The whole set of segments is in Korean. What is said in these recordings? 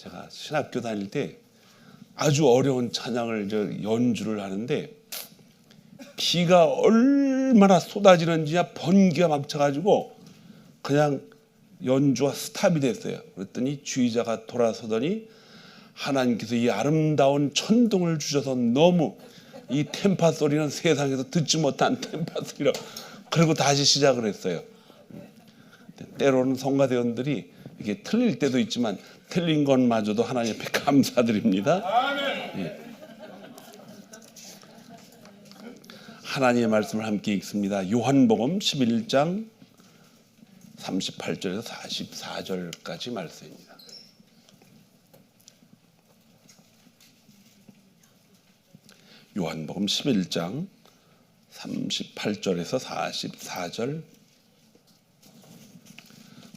제가 신학교 다닐 때 아주 어려운 찬양을 연주를 하는데 비가 얼마나 쏟아지는지야 번개가 막 쳐가지고 그냥 연주가 스탑이 됐어요. 그랬더니 주의자가 돌아서더니 하나님께서 이 아름다운 천둥을 주셔서 너무 이 템파 소리는 세상에서 듣지 못한 템파 소리라 그리고 다시 시작을 했어요. 때로는 성가대원들이 이게 틀릴 때도 있지만 틀린 것마저도 하나님 앞에 감사드립니다. 예. 하나님의 말씀을 함께 읽습니다. 요한복음 11장 38절에서 44절까지 말씀입니다. 요한복음 11장 38절에서 44절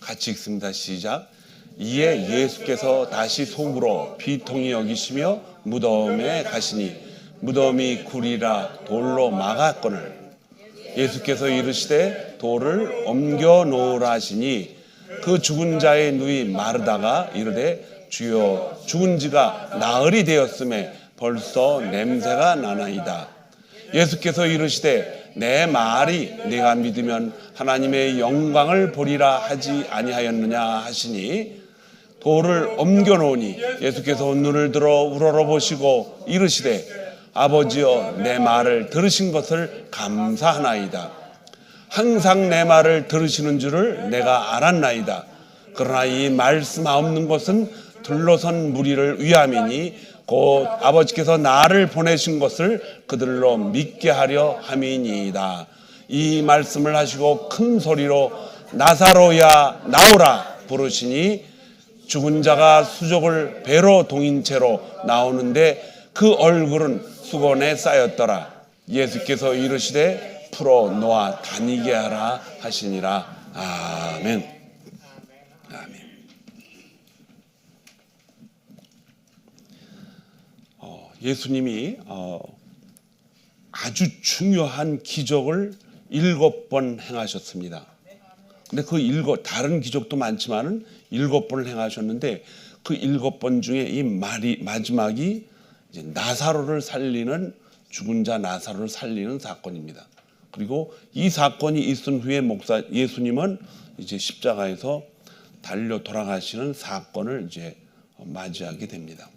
같이 읽습니다. 시작. 이에 예수께서 다시 속으로 비통히 여기시며 무덤에 가시니 무덤이 굴이라 돌로 막았거늘 예수께서 이르시되 돌을 옮겨 놓으라 하시니 그 죽은 자의 누이 마르다가 이르되 주여 죽은 지가 나흘이 되었음에 벌써 냄새가 나나이다. 예수께서 이르시되 내 말이 네가 믿으면 하나님의 영광을 보리라 하지 아니하였느냐 하시니 돌을 옮겨 놓으니 예수께서 눈을 들어 우러러보시고 이르시되 아버지여 내 말을 들으신 것을 감사하나이다. 항상 내 말을 들으시는 줄을 내가 알았나이다. 그러나 이 말씀하옵는 것은 둘러선 무리를 위함이니 곧 아버지께서 나를 보내신 것을 그들로 믿게 하려 함이니이다. 이 말씀을 하시고 큰 소리로 나사로야 나오라 부르시니 죽은 자가 수족을 배로 동인 채로 나오는데 그 얼굴은 수건에 쌓였더라. 예수께서 이르시되 풀어 놓아 다니게 하라 하시니라. 아멘. 아멘. 예수님이 아주 중요한 기적을 7번 행하셨습니다. 근데 그 다른 기적도 많지만은 7번을 행하셨는데 그 7번 중에 이 마지막이 이제 나사로를 살리는 죽은 자 나사로를 살리는 사건입니다. 그리고 이 사건이 있은 후에 예수님은 이제 십자가에서 달려 돌아가시는 사건을 이제 맞이하게 됩니다.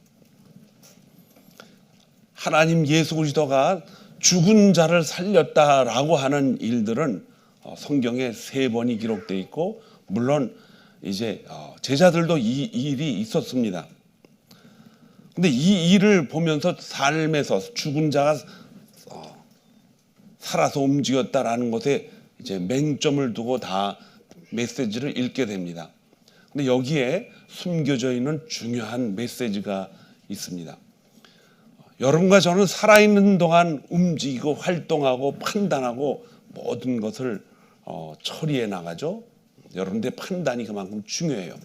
하나님 예수 그리스도가 죽은 자를 살렸다라고 하는 일들은 성경에 3번이 기록되어 있고 물론 이제 제자들도 이 일이 있었습니다. 근데 이 일을 보면서 삶에서 죽은 자가 살아서 움직였다라는 것에 이제 맹점을 두고 다 메시지를 읽게 됩니다. 근데 여기에 숨겨져 있는 중요한 메시지가 있습니다. 여러분과 저는 살아있는 동안 움직이고 활동하고 판단하고 모든 것을 처리해 나가죠. 여러분들의 판단이 그만큼 중요해요.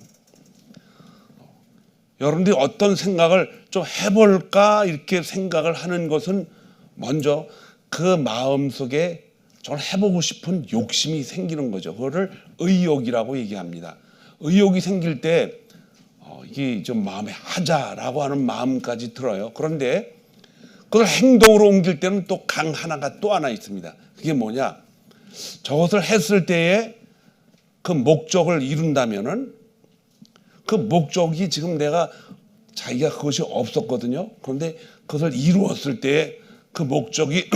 여러분들이 어떤 생각을 좀 해볼까 이렇게 생각을 하는 것은 먼저 그 마음속에 좀 해보고 싶은 욕심이 생기는 거죠. 그거를 의욕이라고 얘기합니다. 의욕이 생길 때 이게 좀 마음에 하자라고 하는 마음까지 들어요. 그런데 그걸 행동으로 옮길 때는 또 강 하나가 또 하나 있습니다. 그게 뭐냐? 저것을 했을 때에 그 목적을 이룬다면은 그 목적이 지금 자기가 그것이 없었거든요. 그런데 그것을 이루었을 때 그 목적이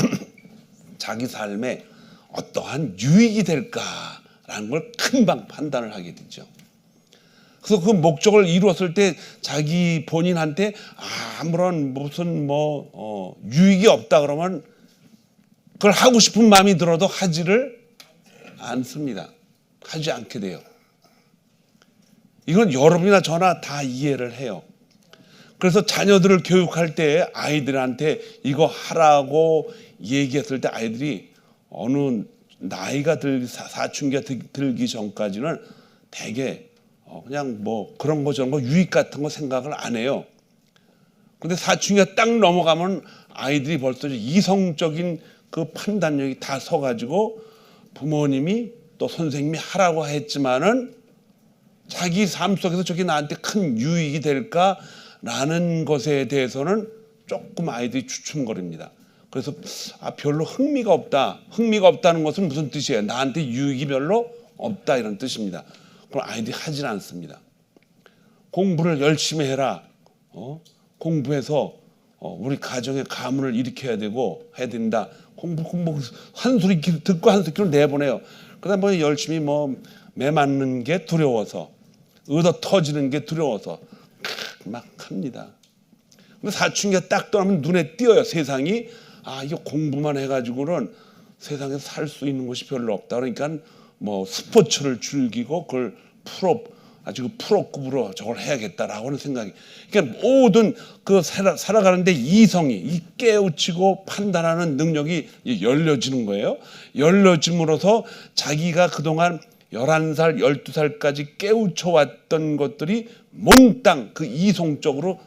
자기 삶에 어떠한 유익이 될까라는 걸 금방 판단을 하게 되죠. 그래서 그 목적을 이루었을 때 자기 본인한테 아무런 무슨 유익이 없다 그러면 그걸 하고 싶은 마음이 들어도 하지를 않습니다. 하지 않게 돼요. 이건 여러분이나 저나 다 이해를 해요. 그래서 자녀들을 교육할 때 아이들한테 이거 하라고 얘기했을 때 아이들이 어느 나이가 사춘기가 들기 전까지는 되게 그냥 그런 거 저런 거 유익 같은 거 생각을 안 해요. 근데 사춘기가 딱 넘어가면 아이들이 벌써 이성적인 그 판단력이 다 서가지고 부모님이 또 선생님이 하라고 했지만은 자기 삶 속에서 저게 나한테 큰 유익이 될까라는 것에 대해서는 조금 아이들이 주춤거립니다. 그래서 별로 흥미가 없다. 흥미가 없다는 것은 무슨 뜻이에요? 나한테 유익이 별로 없다 이런 뜻입니다. 그럼 아이들이 하질 않습니다. 공부를 열심히 해라. 공부해서 우리 가정의 가문을 일으켜야 되고 해야 된다. 공부 한 소리 듣고 한 소리를 내보내요. 그다음 뭐 열심히 매 맞는 게 두려워서 얻어 터지는 게 두려워서 막 합니다. 근데 사춘기가 딱 떠나면 눈에 띄어요. 세상이 이거 공부만 해가지고는 세상에서 살 수 있는 것이 별로 없다. 그러니까 스포츠를 즐기고 그걸 아주 프로급으로 저걸 해야겠다라고 하는 생각이. 그러니까 모든 살아가는데 이성이 깨우치고 판단하는 능력이 열려지는 거예요. 열려짐으로써 자기가 그동안 11살, 12살까지 깨우쳐 왔던 것들이 몽땅 그 이성 쪽으로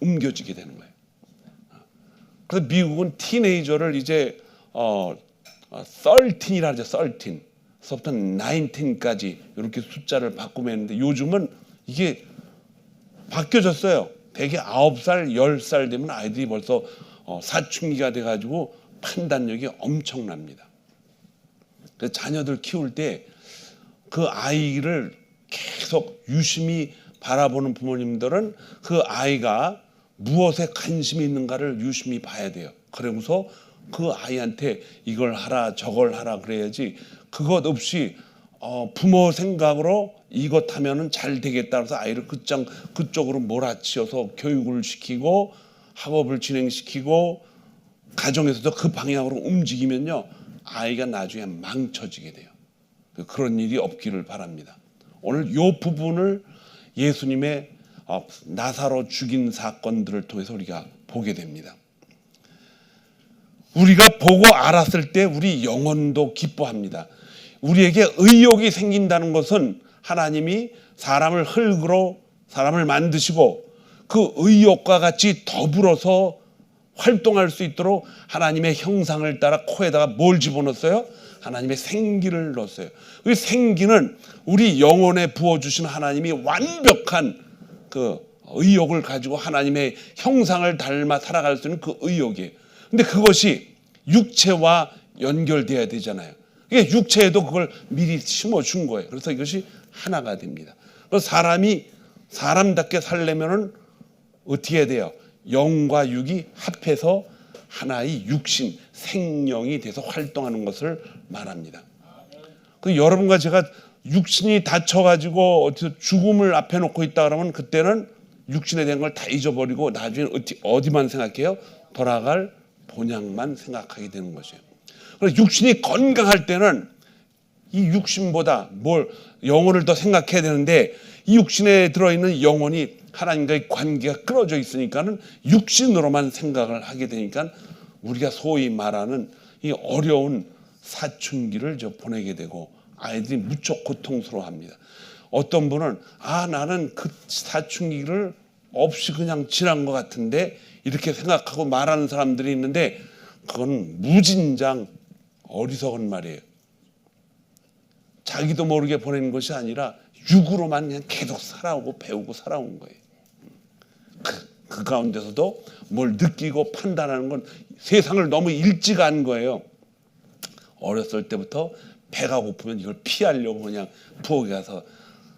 옮겨지게 되는 거예요. 그래서 미국은 티네이저를 이제 13이라 하죠. 13. 서부터 19까지 이렇게 숫자를 바꾸면 했는데 요즘은 이게 바뀌어졌어요. 대개 9살, 10살 되면 아이들이 벌써 사춘기가 돼가지고 판단력이 엄청납니다. 그래서 자녀들 키울 때 그 아이를 계속 유심히 바라보는 부모님들은 그 아이가 무엇에 관심이 있는가를 유심히 봐야 돼요. 그러면서 그 아이한테 이걸 하라 저걸 하라 그래야지 그것 없이 부모 생각으로 이것 하면은 잘 되겠다 해서 아이를 그쪽으로 몰아치워서 교육을 시키고 학업을 진행시키고 가정에서도 그 방향으로 움직이면요 아이가 나중에 망쳐지게 돼요. 그런 일이 없기를 바랍니다. 오늘 이 부분을 예수님의 나사로 죽인 사건들을 통해서 우리가 보게 됩니다. 우리가 보고 알았을 때 우리 영혼도 기뻐합니다. 우리에게 의욕이 생긴다는 것은 하나님이 사람을 흙으로 사람을 만드시고 그 의욕과 같이 더불어서 활동할 수 있도록 하나님의 형상을 따라 코에다가 뭘 집어넣었어요? 하나님의 생기를 넣었어요. 그 생기는 우리 영혼에 부어주신 하나님이 완벽한 그 의욕을 가지고 하나님의 형상을 닮아 살아갈 수 있는 그 의욕이에요. 근데 그것이 육체와 연결돼야 되잖아요. 이게 육체에도 그걸 미리 심어준 거예요. 그래서 이것이 하나가 됩니다. 그래서 사람이 사람답게 살려면은 어떻게 해야 돼요? 영과 육이 합해서 하나의 육신, 생명이 돼서 활동하는 것을 말합니다. 그 여러분과 제가 육신이 다쳐가지고 죽음을 앞에 놓고 있다 그러면 그때는 육신에 대한 걸 다 잊어버리고 나중에 어디만 생각해요? 돌아갈 본향만 생각하게 되는 것이에요. 그래서 육신이 건강할 때는 이 육신보다 영혼을 더 생각해야 되는데 이 육신에 들어있는 영혼이 하나님과의 관계가 끊어져 있으니까는 육신으로만 생각을 하게 되니까 우리가 소위 말하는 이 어려운 사춘기를 보내게 되고 아이들이 무척 고통스러워합니다. 어떤 분은 나는 그 사춘기를 없이 그냥 지난 것 같은데 이렇게 생각하고 말하는 사람들이 있는데 그건 무진장 어리석은 말이에요. 자기도 모르게 보내는 것이 아니라 육으로만 그냥 계속 살아오고 배우고 살아온 거예요. 그 가운데서도 뭘 느끼고 판단하는 건 세상을 너무 일찍 안 거예요. 어렸을 때부터 배가 고프면 이걸 피하려고 그냥 부엌에 가서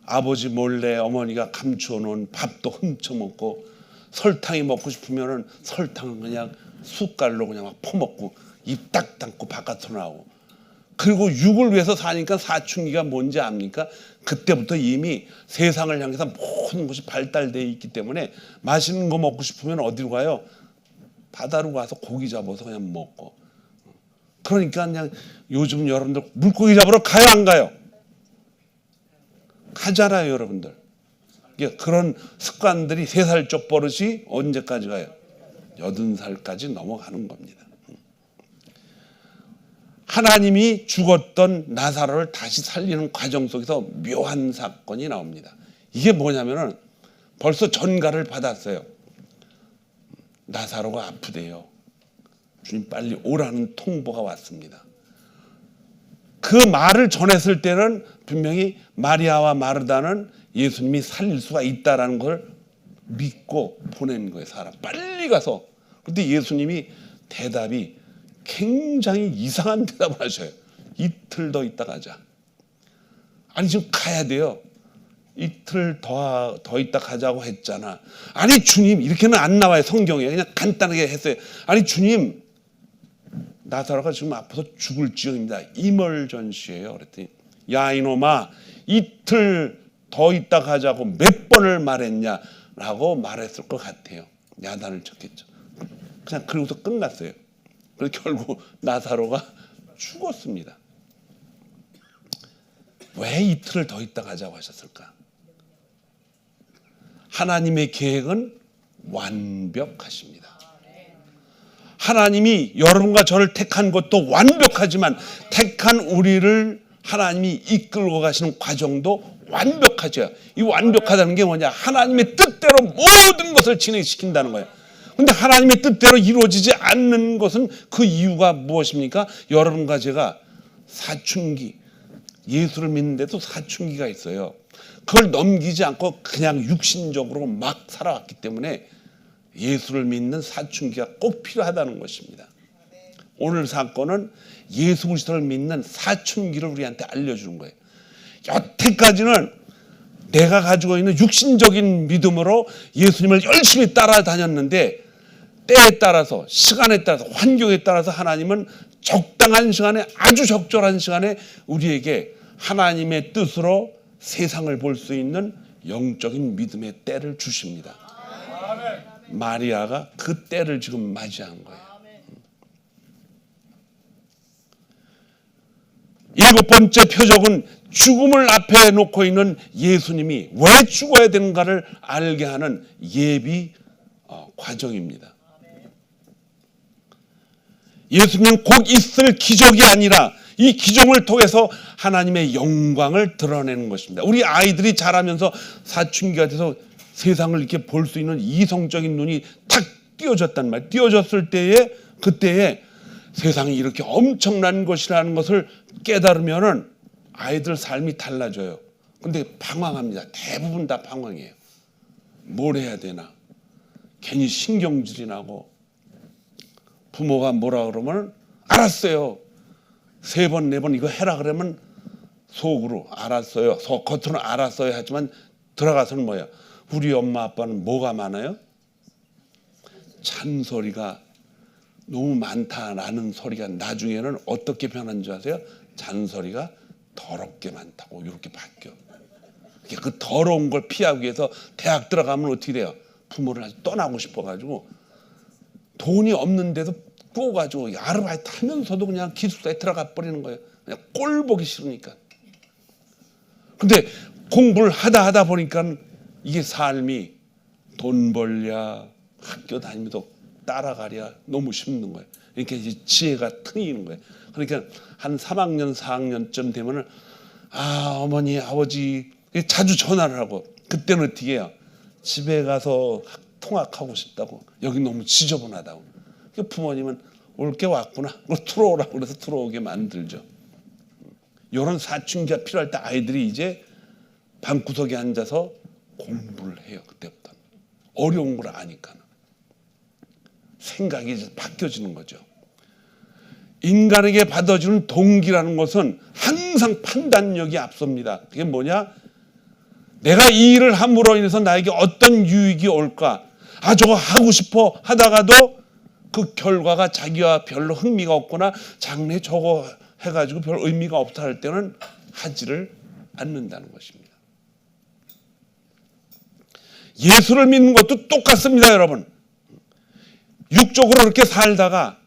아버지 몰래 어머니가 감추어 놓은 밥도 훔쳐먹고 설탕이 먹고 싶으면은 설탕을 그냥 숟갈로 그냥 막 퍼먹고 입 딱 닫고 바깥으로 나오고 그리고 육을 위해서 사니까 사춘기가 뭔지 압니까? 그때부터 이미 세상을 향해서 모든 것이 발달되어 있기 때문에 맛있는 거 먹고 싶으면 어디로 가요? 바다로 가서 고기 잡아서 그냥 먹고 그러니까 그냥 요즘 여러분들 물고기 잡으러 가요 안 가요? 가잖아요 여러분들. 그런 습관들이 3살 쪽 버릇이 언제까지 가요? 80살까지 넘어가는 겁니다. 하나님이 죽었던 나사로를 다시 살리는 과정 속에서 묘한 사건이 나옵니다. 이게 뭐냐면은 벌써 전가를 받았어요. 나사로가 아프대요. 주님 빨리 오라는 통보가 왔습니다. 그 말을 전했을 때는 분명히 마리아와 마르다는 예수님이 살릴 수가 있다라는 걸 믿고 보낸 거예요. 사람 빨리 가서. 그런데 예수님이 대답이 굉장히 이상한 대답을 하셔요. 이틀 더 있다 가자. 아니 지금 가야 돼요. 이틀 더 있다 가자고 했잖아. 아니 주님, 이렇게는 안 나와요 성경에. 그냥 간단하게 했어요. 아니 주님, 나사로가 지금 아파서 죽을 지경입니다. 이멀전시예요. 그랬더니 야 이놈아, 이틀 더 있다 가자고 몇 번을 말했냐 라고 말했을 것 같아요. 야단을 쳤겠죠. 그냥 그러고서 끝났어요. 그래서 결국 나사로가 죽었습니다. 왜 이틀을 더 있다 가자고 하셨을까? 하나님의 계획은 완벽하십니다. 하나님이 여러분과 저를 택한 것도 완벽하지만 택한 우리를 하나님이 이끌고 가시는 과정도 완벽하죠. 이 완벽하다는 게 뭐냐? 하나님의 뜻대로 모든 것을 진행시킨다는 거예요. 그런데 하나님의 뜻대로 이루어지지 않는 것은 그 이유가 무엇입니까? 여러분과 제가 사춘기, 예수를 믿는데도 사춘기가 있어요. 그걸 넘기지 않고 그냥 육신적으로 막 살아왔기 때문에 예수를 믿는 사춘기가 꼭 필요하다는 것입니다. 오늘 사건은 예수 그리스도를 믿는 사춘기를 우리한테 알려주는 거예요. 여태까지는 내가 가지고 있는 육신적인 믿음으로 예수님을 열심히 따라다녔는데 때에 따라서, 시간에 따라서, 환경에 따라서 하나님은 적당한 시간에, 아주 적절한 시간에 우리에게 하나님의 뜻으로 세상을 볼 수 있는 영적인 믿음의 때를 주십니다. 마리아가 그 때를 지금 맞이한 거예요. 일곱 번째 표적은 죽음을 앞에 놓고 있는 예수님이 왜 죽어야 되는가를 알게 하는 예비 과정입니다. 예수님은 곧 있을 기적이 아니라 이 기적을 통해서 하나님의 영광을 드러내는 것입니다. 우리 아이들이 자라면서 사춘기가 돼서 세상을 이렇게 볼 수 있는 이성적인 눈이 탁 띄어졌단 말이에요. 띄어졌을 때에, 그때에 세상이 이렇게 엄청난 것이라는 것을 깨달으면은 아이들 삶이 달라져요. 근데 방황합니다. 대부분 다 방황해요. 뭘 해야 되나? 괜히 신경질이 나고 부모가 뭐라 그러면 알았어요. 3번, 4번 이거 해라 그러면 속으로 알았어요. 겉으로는 알았어요 하지만 들어가서는 뭐야? 우리 엄마 아빠는 뭐가 많아요? 잔소리가 너무 많다라는 소리가 나중에는 어떻게 변한 줄 아세요? 잔소리가 더럽게 많다고 이렇게 바뀌어. 그 더러운 걸 피하기 위해서 대학 들어가면 어떻게 돼요? 부모를 아주 떠나고 싶어가지고 돈이 없는데도 꾸어가지고 아르바이트 하면서도 그냥 기숙사에 들어가 버리는 거예요. 그냥 꼴 보기 싫으니까. 근데 공부를 하다 보니까 이게 삶이 돈 벌랴 학교 다니면서 따라가랴 너무 힘든 거예요. 그러니까 이제 지혜가 트이는 거예요. 그러니까 한 3학년 4학년쯤 되면은 어머니 아버지 자주 전화를 하고 그때는 어떻게 해요? 집에 가서 통학하고 싶다고. 여기 너무 지저분하다고. 부모님은 올 게 왔구나. 들어오라고 그래서 들어오게 만들죠. 이런 사춘기가 필요할 때 아이들이 이제 방구석에 앉아서 공부를 해요. 그때부터 어려운 걸 아니까 생각이 이제 바뀌어지는 거죠. 인간에게 받아주는 동기라는 것은 항상 판단력이 앞섭니다. 그게 뭐냐? 내가 이 일을 함으로 인해서 나에게 어떤 유익이 올까? 저거 하고 싶어 하다가도 그 결과가 자기와 별로 흥미가 없거나 장래 저거 해가지고 별 의미가 없다 할 때는 하지를 않는다는 것입니다. 예수를 믿는 것도 똑같습니다, 여러분. 육적으로 그렇게 살다가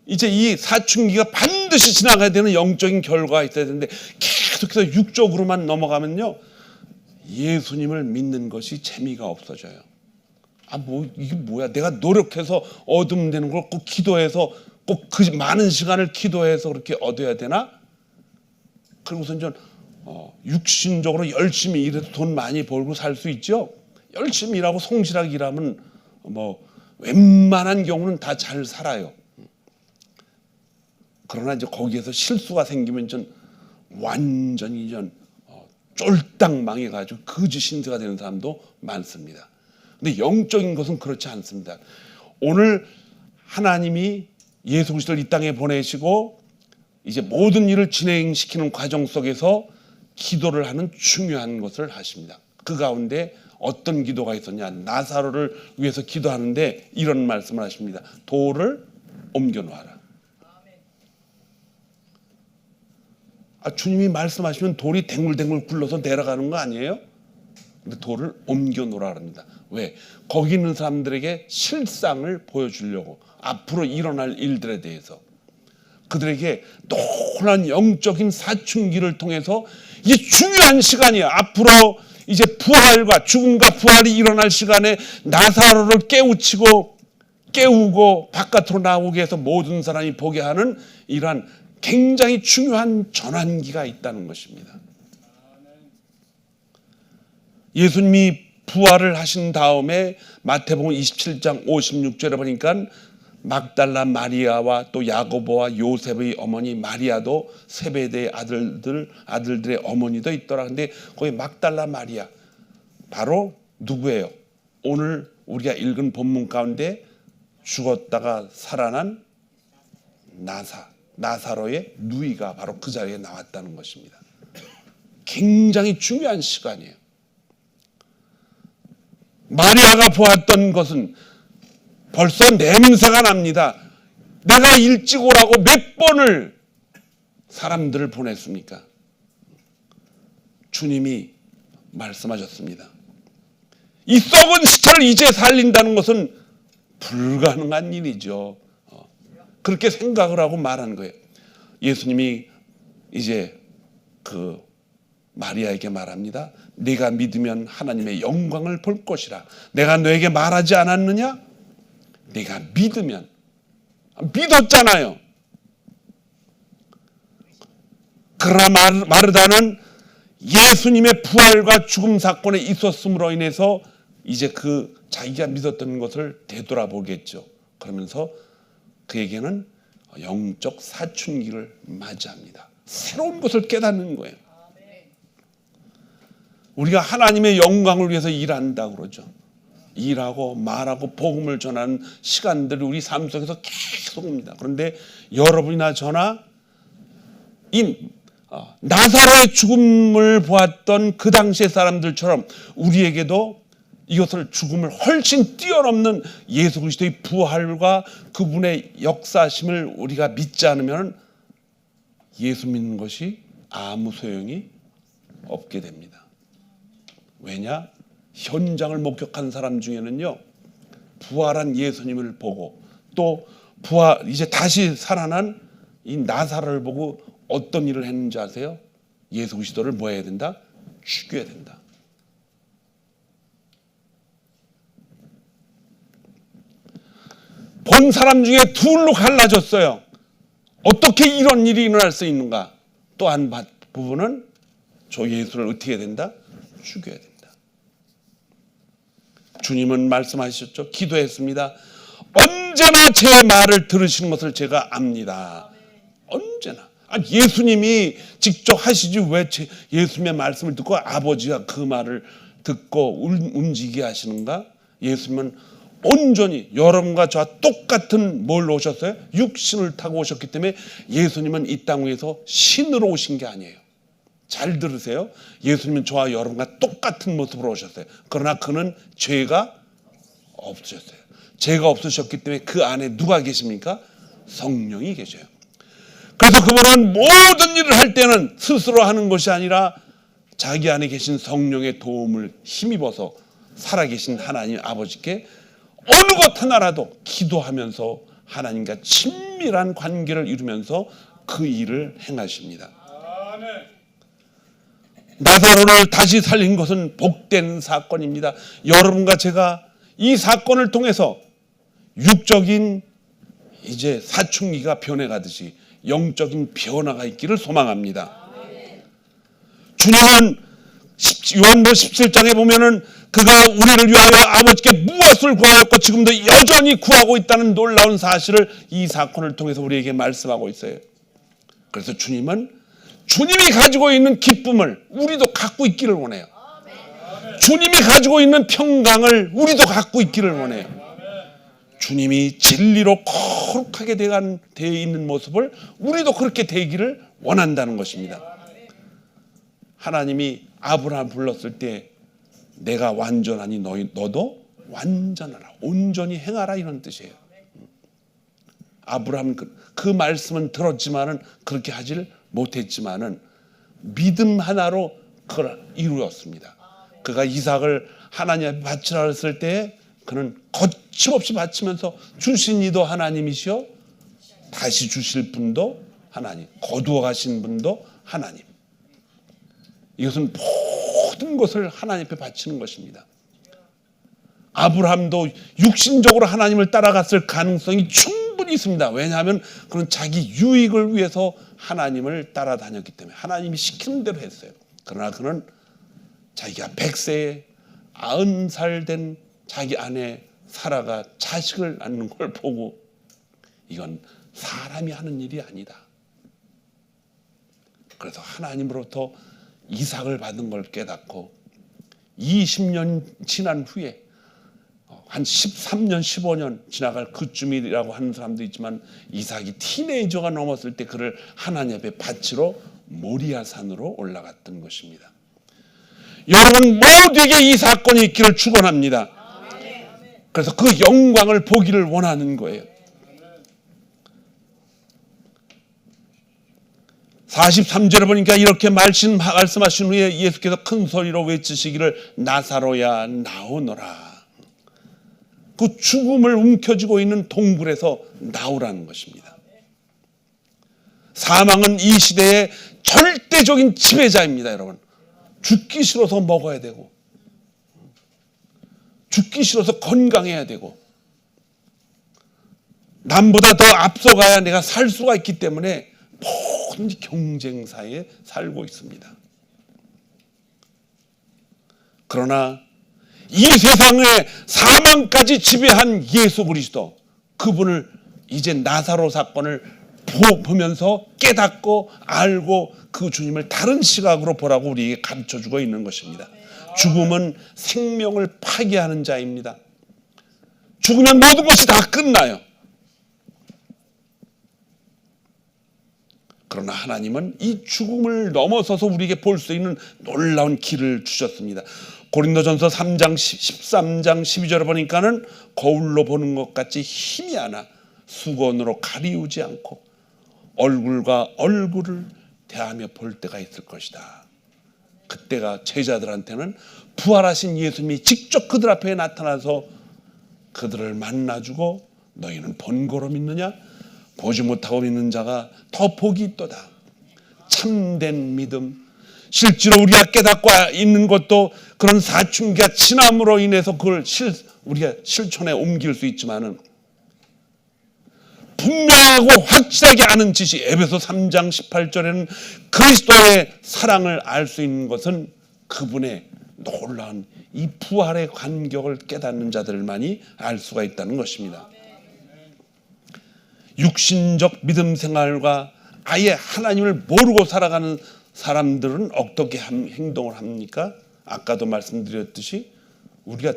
이제 이 사춘기가 반드시 지나가야 되는 영적인 결과가 있어야 되는데 계속해서 육적으로만 넘어가면요, 예수님을 믿는 것이 재미가 없어져요. 이게 뭐야? 내가 노력해서 얻으면 되는 걸 꼭 기도해서 꼭 그 많은 시간을 기도해서 그렇게 얻어야 되나? 그리고서 이제 육신적으로 열심히 일해서 돈 많이 벌고 살 수 있죠. 열심히 일하고 성실하게 일하면 웬만한 경우는 다 잘 살아요. 그러나 이제 거기에서 실수가 생기면 전 완전히 쫄딱 망해가지고 거짓 신세가 되는 사람도 많습니다. 근데 영적인 것은 그렇지 않습니다. 오늘 하나님이 예수 그리스도를 이 땅에 보내시고 이제 모든 일을 진행시키는 과정 속에서 기도를 하는 중요한 것을 하십니다. 그 가운데 어떤 기도가 있었냐? 나사로를 위해서 기도하는데 이런 말씀을 하십니다. 돌을 옮겨 놓아라. 주님이 말씀하시면 돌이 댕물댕물 굴러서 내려가는 거 아니에요? 근데 돌을 옮겨 놓으라 합니다. 왜? 거기 있는 사람들에게 실상을 보여주려고, 앞으로 일어날 일들에 대해서 그들에게 놀라운 영적인 사춘기를 통해서 이게 중요한 시간이야. 앞으로 이제 부활과 죽음과 부활이 일어날 시간에 나사로를 깨우고 바깥으로 나오게 해서 모든 사람이 보게 하는 이러한 굉장히 중요한 전환기가 있다는 것입니다. 예수님이 부활을 하신 다음에 마태복음 27장 56절에 보니까 막달라 마리아와 또 야고보와 요셉의 어머니 마리아도 세베대의 아들들의 어머니도 있더라. 근데 거기 막달라 마리아 바로 누구예요? 오늘 우리가 읽은 본문 가운데 죽었다가 살아난 나사로의 누이가 바로 그 자리에 나왔다는 것입니다. 굉장히 중요한 시간이에요. 마리아가 보았던 것은 벌써 냄새가 납니다. 내가 일찍 오라고 몇 번을 사람들을 보냈습니까? 주님이 말씀하셨습니다. 이 썩은 시체를 이제 살린다는 것은 불가능한 일이죠. 그렇게 생각을 하고 말한 거예요. 예수님이 이제 그 마리아에게 말합니다. 네가 믿으면 하나님의 영광을 볼 것이라. 내가 너에게 말하지 않았느냐? 네가 믿으면. 믿었잖아요. 그러나 마르다는 예수님의 부활과 죽음 사건에 있었음으로 인해서 이제 그 자기가 믿었던 것을 되돌아보겠죠. 그러면서 그에게는 영적 사춘기를 맞이합니다. 새로운 것을 깨닫는 거예요. 우리가 하나님의 영광을 위해서 일한다고 그러죠. 일하고 말하고 복음을 전하는 시간들이 우리 삶 속에서 계속 옵니다. 그런데 여러분이나 저나 이 나사로의 죽음을 보았던 그 당시의 사람들처럼 우리에게도 이것을 죽음을 훨씬 뛰어넘는 예수 그리스도의 부활과 그분의 역사심을 우리가 믿지 않으면 예수 믿는 것이 아무 소용이 없게 됩니다. 왜냐? 현장을 목격한 사람 중에는요, 부활한 예수님을 보고 또 이제 다시 살아난 이 나사로를 보고 어떤 일을 했는지 아세요? 예수 그리스도를 뭐 해야 된다? 죽여야 된다. 본 사람 중에 둘로 갈라졌어요. 어떻게 이런 일이 일어날 수 있는가? 또 한 부분은 저 예수를 어떻게 해야 된다? 죽여야 된다. 주님은 말씀하셨죠. 기도했습니다. 언제나 제 말을 들으시는 것을 제가 압니다. 언제나. 예수님이 직접 하시지 왜 예수님의 말씀을 듣고 아버지가 그 말을 듣고 움직이게 하시는가? 예수님은 온전히 여러분과 저와 똑같은 뭘로 오셨어요? 육신을 타고 오셨기 때문에 예수님은 이 땅 위에서 신으로 오신 게 아니에요. 잘 들으세요. 예수님은 저와 여러분과 똑같은 모습으로 오셨어요. 그러나 그는 죄가 없으셨어요. 죄가 없으셨기 때문에 그 안에 누가 계십니까? 성령이 계셔요. 그래서 그분은 모든 일을 할 때는 스스로 하는 것이 아니라 자기 안에 계신 성령의 도움을 힘입어서 살아계신 하나님 아버지께 어느 것 하나라도 기도하면서 하나님과 친밀한 관계를 이루면서 그 일을 행하십니다. 나사로를 다시 살린 것은 복된 사건입니다. 여러분과 제가 이 사건을 통해서 육적인 이제 사춘기가 변해가듯이 영적인 변화가 있기를 소망합니다. 주님은 요한복음 17장에 보면은 그가 우리를 위하여 아버지께 무엇을 구하였고 지금도 여전히 구하고 있다는 놀라운 사실을 이 사건을 통해서 우리에게 말씀하고 있어요. 그래서 주님은 주님이 가지고 있는 기쁨을 우리도 갖고 있기를 원해요. 주님이 가지고 있는 평강을 우리도 갖고 있기를 원해요. 주님이 진리로 거룩하게 되어 있는 모습을 우리도 그렇게 되기를 원한다는 것입니다. 하나님이 아브라함 불렀을 때 내가 완전하니 너도 완전하라, 온전히 행하라, 이런 뜻이에요. 아브라함 그 말씀은 들었지만은 그렇게 하질 못했지만은 믿음 하나로 그걸 이루었습니다. 그가 이삭을 하나님 앞에 바치라 했을 때 그는 거침없이 바치면서 주신 이도 하나님이시요 다시 주실 분도 하나님, 거두어 가신 분도 하나님. 이것은 모든 것을 하나님 앞에 바치는 것입니다. 아브라함도 육신적으로 하나님을 따라갔을 가능성이 충분히 있습니다. 왜냐하면 그는 자기 유익을 위해서 하나님을 따라다녔기 때문에 하나님이 시키는 대로 했어요. 그러나 그는 자기가 100세에 90살 된 자기 아내 사라가 자식을 낳는 걸 보고 이건 사람이 하는 일이 아니다. 그래서 하나님으로부터 이삭을 받은 걸 깨닫고 20년 지난 후에 한 13년, 15년 지나갈 그쯤이라고 하는 사람도 있지만 이삭이 티네이저가 넘었을 때 그를 하나님 앞에 바치러 모리아 산으로 올라갔던 것입니다. 여러분 모두에게 이 사건이 있기를 축원합니다. 그래서 그 영광을 보기를 원하는 거예요. 43절에 보니까 이렇게 말씀하신 후에 예수께서 큰 소리로 외치시기를 나사로야 나오너라. 그 죽음을 움켜쥐고 있는 동굴에서 나오라는 것입니다. 사망은 이 시대의 절대적인 지배자입니다. 여러분, 죽기 싫어서 먹어야 되고 죽기 싫어서 건강해야 되고 남보다 더 앞서가야 내가 살 수가 있기 때문에 모든 경쟁사에 살고 있습니다. 그러나 이 세상에 사망까지 지배한 예수 그리스도, 그분을 이제 나사로 사건을 보면서 깨닫고 알고 그 주님을 다른 시각으로 보라고 우리에게 가르쳐주고 있는 것입니다. 죽음은 생명을 파괴하는 자입니다. 죽으면 모든 것이 다 끝나요. 그러나 하나님은 이 죽음을 넘어서서 우리에게 볼 수 있는 놀라운 길을 주셨습니다. 고린도전서 3장 13장 12절에 보니까는 거울로 보는 것 같이 희미하나 수건으로 가리우지 않고 얼굴과 얼굴을 대하며 볼 때가 있을 것이다. 그때가 제자들한테는 부활하신 예수님이 직접 그들 앞에 나타나서 그들을 만나주고 너희는 본고로 믿느냐? 보지 못하고 믿는 자가 더 복이 있도다. 참된 믿음, 실제로 우리가 깨닫고 있는 것도 그런 사춘기가 지남으로 인해서 그걸 우리가 실천에 옮길 수 있지만은 분명하고 확실하게 아는 지식, 에베소 3장 18절에는 그리스도의 사랑을 알 수 있는 것은 그분의 놀라운 이 부활의 간격을 깨닫는 자들만이 알 수가 있다는 것입니다. 육신적 믿음 생활과 아예 하나님을 모르고 살아가는 사람들은 어떻게 행동을 합니까? 아까도 말씀드렸듯이 우리가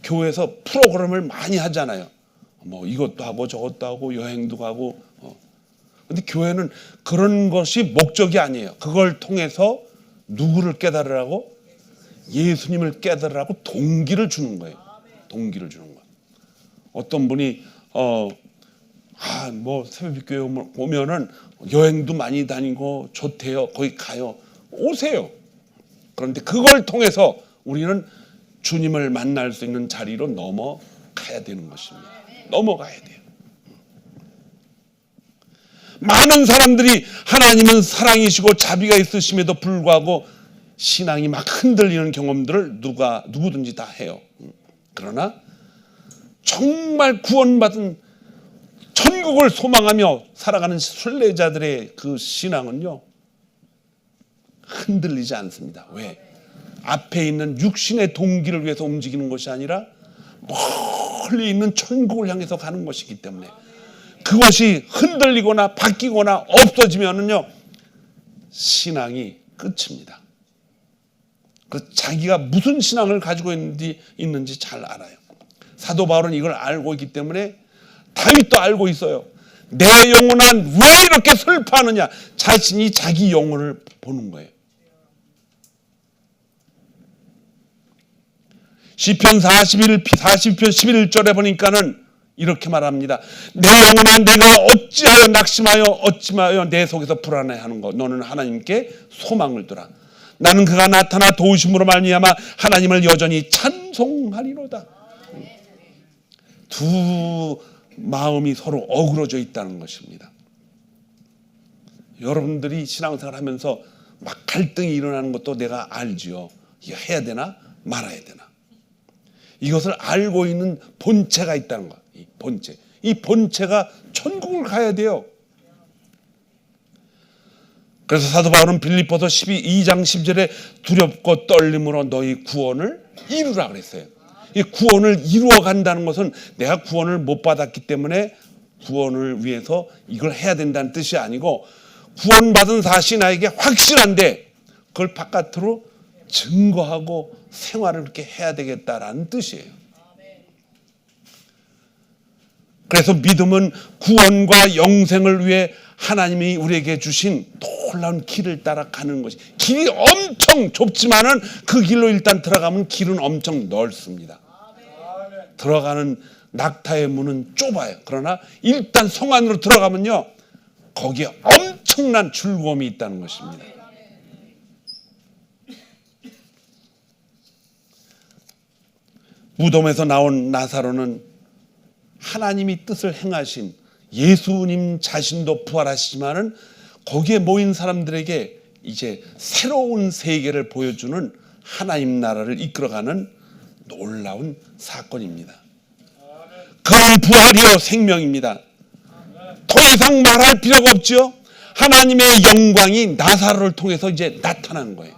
교회에서 프로그램을 많이 하잖아요. 뭐 이것도 하고 저것도 하고 여행도 가고. 근데 교회는 그런 것이 목적이 아니에요. 그걸 통해서 누구를 깨달으라고? 예수님을 깨달으라고 동기를 주는 거예요. 동기를 주는 거예요. 어떤 분이 뭐 새벽교회 오면은 여행도 많이 다니고 좋대요. 거기 가요. 오세요. 그런데 그걸 통해서 우리는 주님을 만날 수 있는 자리로 넘어가야 되는 것입니다. 넘어가야 돼요. 많은 사람들이 하나님은 사랑이시고 자비가 있으심에도 불구하고 신앙이 막 흔들리는 경험들을 누구든지 다 해요. 그러나 정말 구원받은 천국을 소망하며 살아가는 순례자들의 그 신앙은요, 흔들리지 않습니다. 왜? 앞에 있는 육신의 동기를 위해서 움직이는 것이 아니라 멀리 있는 천국을 향해서 가는 것이기 때문에 그것이 흔들리거나 바뀌거나 없어지면은요, 신앙이 끝입니다. 그 자기가 무슨 신앙을 가지고 있는지 잘 알아요. 사도 바울은 이걸 알고 있기 때문에 다윗도 알고 있어요. 내 영혼아 왜 이렇게 슬퍼하느냐. 자신이 자기 영혼을 보는 거예요. 시편 40편 11절에 보니까는 이렇게 말합니다. 내 영혼아 내가 어찌하여 낙심하여 어찌하여 내 속에서 불안해하는 것. 너는 하나님께 소망을 두라. 나는 그가 나타나 도우심으로 말미암아 하나님을 여전히 찬송하리로다. 두 마음이 서로 어우러져 있다는 것입니다. 여러분들이 신앙생활 하면서 막 갈등이 일어나는 것도 내가 알지요. 이거 해야 되나 말아야 되나. 이것을 알고 있는 본체가 있다는 것. 이 본체. 이 본체가 천국을 가야 돼요. 그래서 사도 바울은 빌립보서 2장 10절에 두렵고 떨림으로 너희 구원을 이루라 그랬어요. 이 구원을 이루어 간다는 것은 내가 구원을 못 받았기 때문에 구원을 위해서 이걸 해야 된다는 뜻이 아니고, 구원받은 사실이 나에게 확실한데 그걸 바깥으로 증거하고 생활을 그렇게 해야 되겠다라는 뜻이에요. 그래서 믿음은 구원과 영생을 위해 하나님이 우리에게 주신 놀라운 길을 따라 가는 것이, 길이 엄청 좁지만은 그 길로 일단 들어가면 길은 엄청 넓습니다. 들어가는 낙타의 문은 좁아요. 그러나 일단 성 안으로 들어가면요, 거기에 엄청난 즐거움이 있다는 것입니다. 무덤에서 나온 나사로는 하나님이 뜻을 행하신 예수님 자신도 부활하시지만은 거기에 모인 사람들에게 이제 새로운 세계를 보여주는 하나님 나라를 이끌어가는 놀라운 사건입니다. 그런 부활이요 생명입니다. 더 이상 말할 필요가 없죠. 하나님의 영광이 나사로를 통해서 이제 나타난 거예요.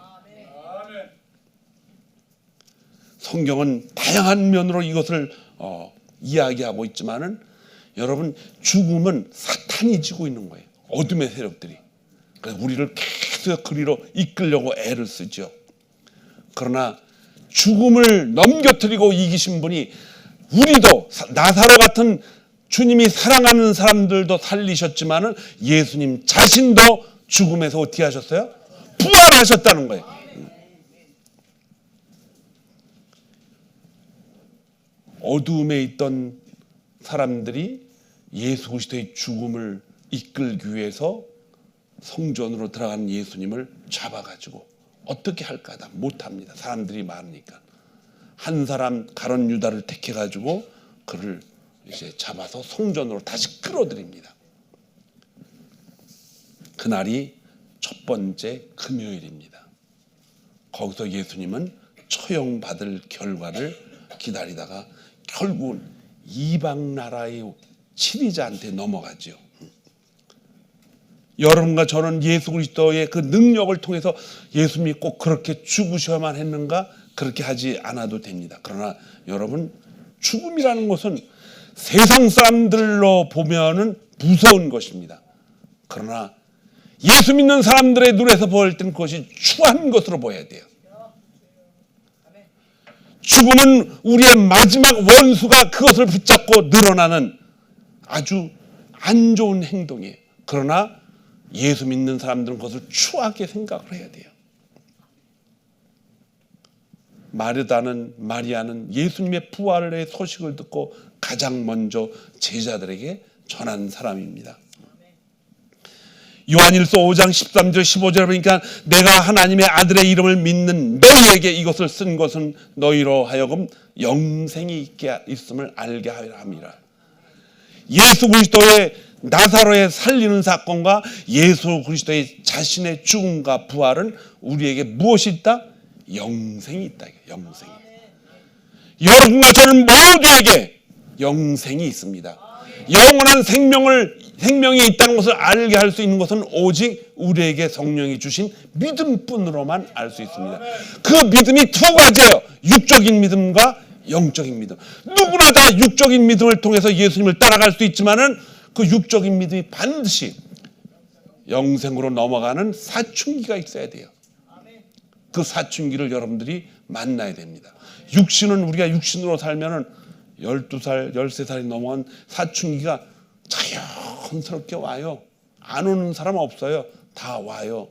성경은 다양한 면으로 이것을 이야기하고 있지만은 여러분, 죽음은 사탄이 지고 있는 거예요. 어둠의 세력들이. 그래서 우리를 계속 그리로 이끌려고 애를 쓰죠. 그러나 죽음을 넘겨뜨리고 이기신 분이, 우리도 나사로 같은 주님이 사랑하는 사람들도 살리셨지만은 예수님 자신도 죽음에서 어떻게 하셨어요? 부활하셨다는 거예요. 어두움에 있던 사람들이 예수 그리스도의 죽음을 이끌기 위해서 성전으로 들어간 예수님을 잡아가지고 어떻게 할까 하다 못합니다. 사람들이 많으니까. 한 사람 가룟 유다를 택해가지고 그를 이제 잡아서 성전으로 다시 끌어들입니다. 그날이 첫 번째 금요일입니다. 거기서 예수님은 처형받을 결과를 기다리다가 결국은 이방 나라의 치리자한테 넘어가죠. 여러분과 저는 예수 그리스도의 그 능력을 통해서 예수님이 꼭 그렇게 죽으셔야만 했는가? 그렇게 하지 않아도 됩니다. 그러나 여러분, 죽음이라는 것은 세상 사람들로 보면은 무서운 것입니다. 그러나 예수 믿는 사람들의 눈에서 보일 때는 그것이 추한 것으로 보여야 돼요. 죽음은 우리의 마지막 원수가 그것을 붙잡고 늘어나는 아주 안 좋은 행동이에요. 그러나 예수 믿는 사람들은 그것을 추하게 생각을 해야 돼요. 마리아는 예수님의 부활의 소식을 듣고 가장 먼저 제자들에게 전한 사람입니다. 요한일서 5장 13절 15절에 보니까 내가 하나님의 아들의 이름을 믿는 너희에게 이것을 쓴 것은 너희로 하여금 영생이 있게 있음을 알게 하려 함이라. 예수 그리스도의 나사로의 살리는 사건과 예수 그리스도의 자신의 죽음과 부활은 우리에게 무엇이 있다? 영생이 있다. 영생이. 여러분과 저는 모두에게 영생이 있습니다. 영원한 생명이 있다는 것을 알게 할 수 있는 것은 오직 우리에게 성령이 주신 믿음뿐으로만 알 수 있습니다. 그 믿음이 두 가지예요. 육적인 믿음과 영적인 믿음. 누구나 다 육적인 믿음을 통해서 예수님을 따라갈 수 있지만은 그 육적인 믿음이 반드시 영생으로 넘어가는 사춘기가 있어야 돼요. 그 사춘기를 여러분들이 만나야 됩니다. 육신은 우리가 육신으로 살면은 12살, 13살이 넘어간 사춘기가 자연스럽게 와요. 안 오는 사람 없어요. 다 와요.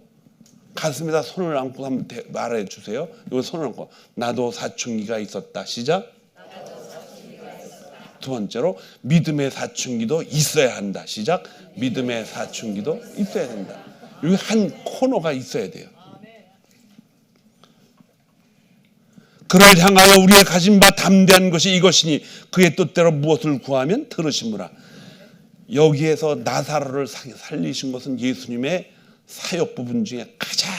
가슴에다 손을 얹고 한번 말해 주세요. 이거 손을 얹고 나도 사춘기가 있었다. 시작. 두 번째로 믿음의 사춘기도 있어야 한다. 시작. 믿음의 사춘기도 있어야 된다. 여기 한 코너가 있어야 돼요. 그를 향하여 우리의 가진 바 담대한 것이 이것이니 그의 뜻대로 무엇을 구하면 들으시므라. 여기에서 나사로를 살리신 것은 예수님의 사역 부분 중에 가장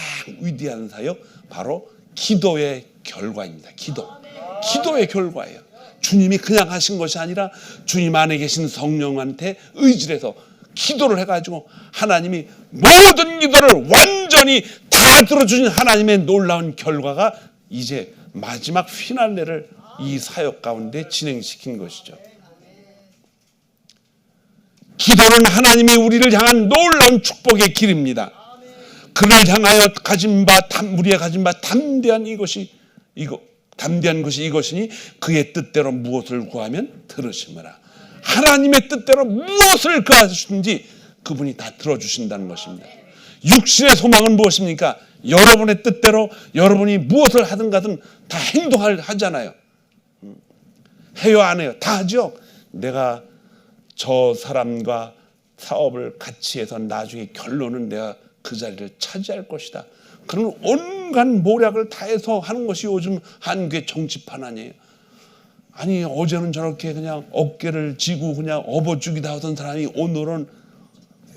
위대한 사역, 바로 기도의 결과입니다. 기도의 결과예요. 주님이 그냥 하신 것이 아니라 주님 안에 계신 성령한테 의지해서 기도를 해가지고 하나님이 모든 기도를 완전히 다 들어주신 하나님의 놀라운 결과가 이제 마지막 피날레를 이 사역 가운데 진행시킨 것이죠. 기도는 하나님이 우리를 향한 놀라운 축복의 길입니다. 그를 향하여 우리의 가진 바 담대한 것이 이것이니 그의 뜻대로 무엇을 구하면 들으시므라. 하나님의 뜻대로 무엇을 구하시든지 그분이 다 들어주신다는 것입니다. 육신의 소망은 무엇입니까? 여러분의 뜻대로 여러분이 무엇을 하든 가든 다 하잖아요. 해요, 안 해요? 다 하죠. 내가 저 사람과 사업을 같이 해서 나중에 결론은 내가 그 자리를 차지할 것이다. 그런 온갖 모략을 다해서 하는 것이 요즘 한국의 정치판 아니에요. 아니 어제는 저렇게 그냥 어깨를 쥐고 그냥 업어주기다 하던 사람이 오늘은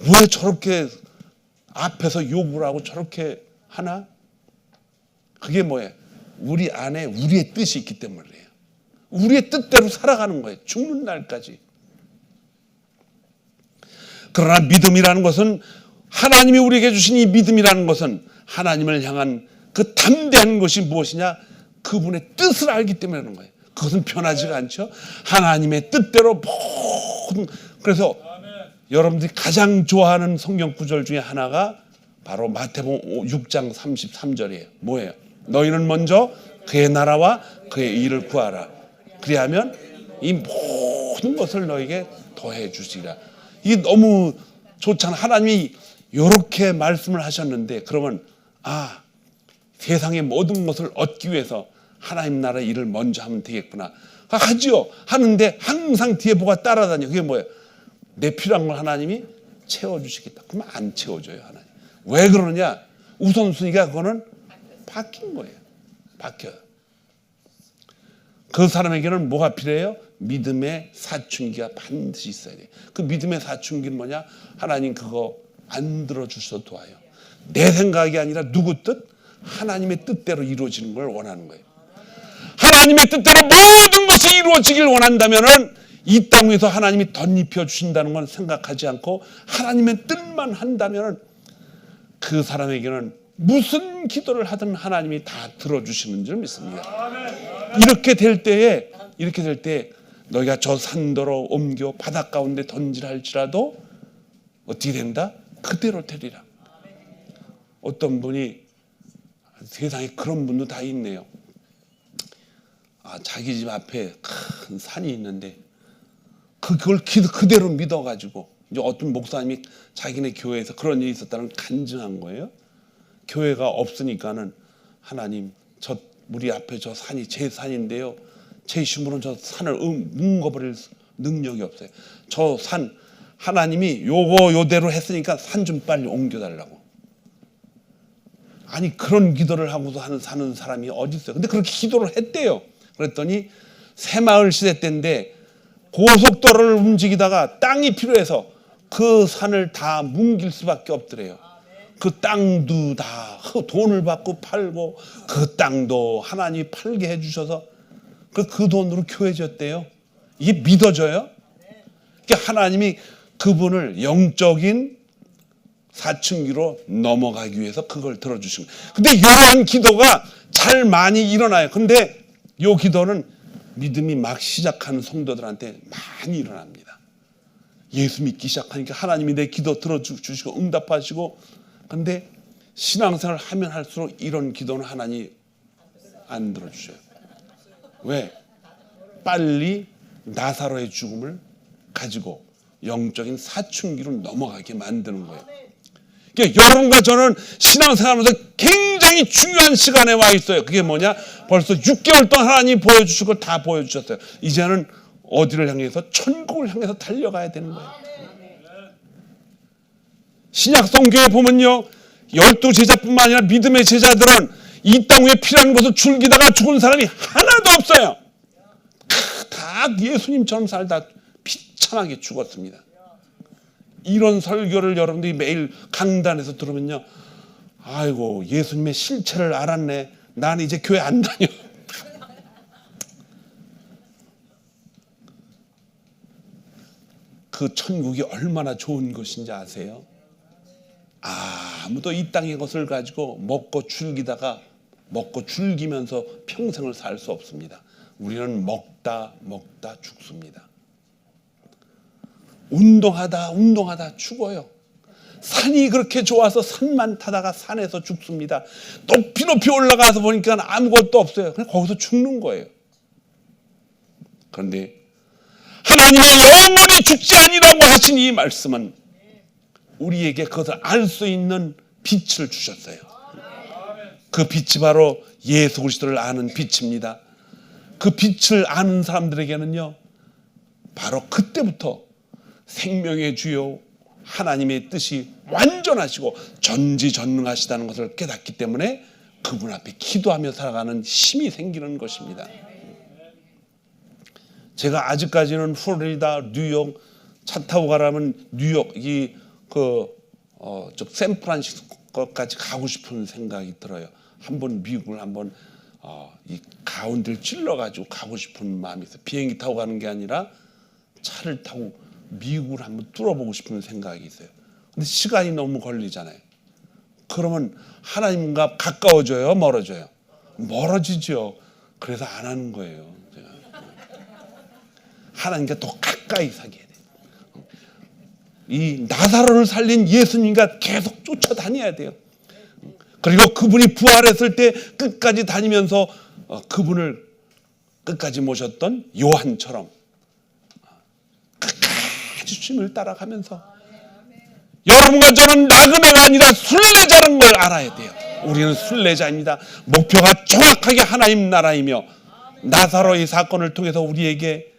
왜 저렇게 앞에서 욕을 하고 저렇게 하나? 그게 뭐예요? 우리 안에 우리의 뜻이 있기 때문이에요. 우리의 뜻대로 살아가는 거예요. 죽는 날까지. 그러나 믿음이라는 것은, 하나님이 우리에게 주신 이 믿음이라는 것은 하나님을 향한 그 담대한 것이 무엇이냐? 그분의 뜻을 알기 때문에 그런 거예요. 그것은 변하지가 않죠. 하나님의 뜻대로 모든. 그래서 여러분들이 가장 좋아하는 성경 구절 중에 하나가 바로 마태복음 6장 33절이에요. 뭐예요? 너희는 먼저 그의 나라와 그의 의를 구하라. 그리하면 이 모든 것을 너에게 더해 주시리라. 이게 너무 좋잖아. 하나님이 이렇게 말씀을 하셨는데, 그러면 세상의 모든 것을 얻기 위해서 하나님 나라의 일을 먼저 하면 되겠구나. 하죠. 하는데 항상 뒤에 뭐가 따라다녀. 그게 뭐예요? 내 필요한 걸 하나님이 채워주시겠다. 그러면 안 채워줘요, 하나님. 왜 그러느냐? 우선순위가 그거는 바뀐 거예요. 바뀌어요. 그 사람에게는 뭐가 필요해요? 믿음의 사춘기가 반드시 있어야 돼요. 그 믿음의 사춘기는 뭐냐? 하나님 그거 안 들어주셔도 좋아요. 내 생각이 아니라 누구 뜻? 하나님의 뜻대로 이루어지는 걸 원하는 거예요. 하나님의 뜻대로 모든 것이 이루어지길 원한다면은 이 땅 위에서 하나님이 덧입혀 주신다는 건 생각하지 않고 하나님의 뜻만 한다면은 그 사람에게는 무슨 기도를 하든 하나님이 다 들어주시는 줄 믿습니다. 이렇게 될 때에 너희가 저 산더러 옮겨 바닷 가운데 던지라 할지라도 어떻게 된다? 그대로 되리라. 어떤 분이, 세상에 그런 분도 다 있네요. 자기 집 앞에 큰 산이 있는데 그걸 그대로 믿어가지고, 이제 어떤 목사님이 자기네 교회에서 그런 일이 있었다는 간증한 거예요. 교회가 없으니까는 하나님, 우리 앞에 저 산이 제 산인데요, 제 힘으로는 저 산을 뭉거버릴 능력이 없어요. 저 산 하나님이 요대로 했으니까 산 좀 빨리 옮겨달라고. 아니 그런 기도를 하고서 사는 사람이 어디 있어요? 근데 그렇게 기도를 했대요. 그랬더니 새마을 시대 때인데 고속도로를 움직이다가 땅이 필요해서 그 산을 다 뭉길 수밖에 없더래요. 그 땅도 다 돈을 받고 팔고, 그 땅도 하나님이 팔게 해주셔서 그 돈으로 교회 졌대요. 이게 믿어져요? 그러니까 하나님이 그분을 영적인 사춘기로 넘어가기 위해서 그걸 들어주신 거예요. 근데 이러한 기도가 잘 많이 일어나요. 근데 이 기도는 믿음이 막 시작하는 성도들한테 많이 일어납니다. 예수 믿기 시작하니까 하나님이 내 기도 들어주시고 응답하시고, 그런데 신앙생활 하면 할수록 이런 기도는 하나님이 안 들어주셔요. 왜? 빨리 나사로의 죽음을 가지고 영적인 사춘기로 넘어가게 만드는 거예요. 그러니까 여러분과 저는 신앙생활하면서 굉장히 중요한 시간에 와 있어요. 그게 뭐냐? 벌써 6개월 동안 하나님이 보여주실 걸 다 보여주셨어요. 이제는 어디를 향해서? 천국을 향해서 달려가야 되는 거예요. 신약성경에 보면요, 12제자뿐만 아니라 믿음의 제자들은 이 땅 위에 피라는 것을 즐기다가 죽은 사람이 하나도 없어요. 다 예수님처럼 살다 비참하게 죽었습니다. 이런 설교를 여러분들이 매일 강단에서 들으면요, 아이고 예수님의 실체를 알았네, 나는 이제 교회 안 다녀. 그 천국이 얼마나 좋은 것인지 아세요? 아무도 이 땅의 것을 가지고 먹고 즐기면서 평생을 살 수 없습니다. 우리는 먹다 죽습니다. 운동하다 죽어요. 산이 그렇게 좋아서 산만 타다가 산에서 죽습니다. 높이 올라가서 보니까 아무것도 없어요. 그냥 거기서 죽는 거예요. 그런데 하나님의 영원히 죽지 아니라고 하신 이 말씀은 우리에게 그것을 알 수 있는 빛을 주셨어요. 그 빛이 바로 예수 그리스도를 아는 빛입니다. 그 빛을 아는 사람들에게는요, 바로 그때부터 생명의 주요 하나님의 뜻이 완전하시고 전지전능하시다는 것을 깨닫기 때문에 그분 앞에 기도하며 살아가는 힘이 생기는 것입니다. 제가 아직까지는 플로리다, 뉴욕 차 타고 가라면 뉴욕 샌프란시스코까지 가고 싶은 생각이 들어요. 한번 미국을 한번 이 가운데를 찔러가지고 가고 싶은 마음이 있어요. 비행기 타고 가는 게 아니라 차를 타고 미국을 한번 뚫어보고 싶은 생각이 있어요. 근데 시간이 너무 걸리잖아요. 그러면 하나님과 가까워져요, 멀어져요? 멀어지죠. 그래서 안 하는 거예요. 제가. 하나님과 더 가까이 사귀어야 돼요. 이 나사로를 살린 예수님과 계속 쫓아다녀야 돼요. 그리고 그분이 부활했을 때 끝까지 다니면서 그분을 끝까지 모셨던 요한처럼 끝까지 주님을 따라가면서, 여러분과 저는 나그네가 아니라 순례자라는 걸 알아야 돼요. 우리는 순례자입니다. 목표가 정확하게 하나님 나라이며 나사로의 사건을 통해서 우리에게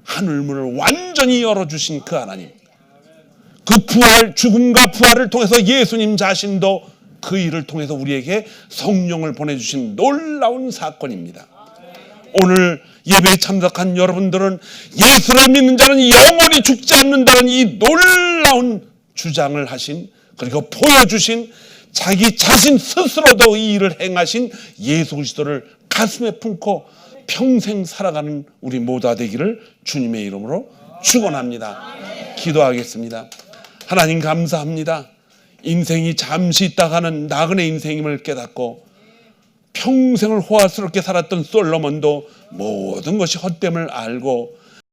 하늘문을 완전히 열어주신 그 하나님, 그 부활, 죽음과 부활을 통해서 예수님 자신도 그 일을 통해서 우리에게 성령을 보내주신 놀라운 사건입니다. 오늘 예배에 참석한 여러분들은 예수를 믿는 자는 영원히 죽지 않는다는 이 놀라운 주장을 하신, 그리고 보여주신, 자기 자신 스스로도 이 일을 행하신 예수 그리스도를 가슴에 품고 평생 살아가는 우리 모두가 되기를 주님의 이름으로 축원합니다. 기도하겠습니다. 하나님 감사합니다. 인생이 잠시 있다 가는 나그네 인생임을 깨닫고 평생을 호화스럽게 살았던 솔로몬도 모든 것이 헛됨을 알고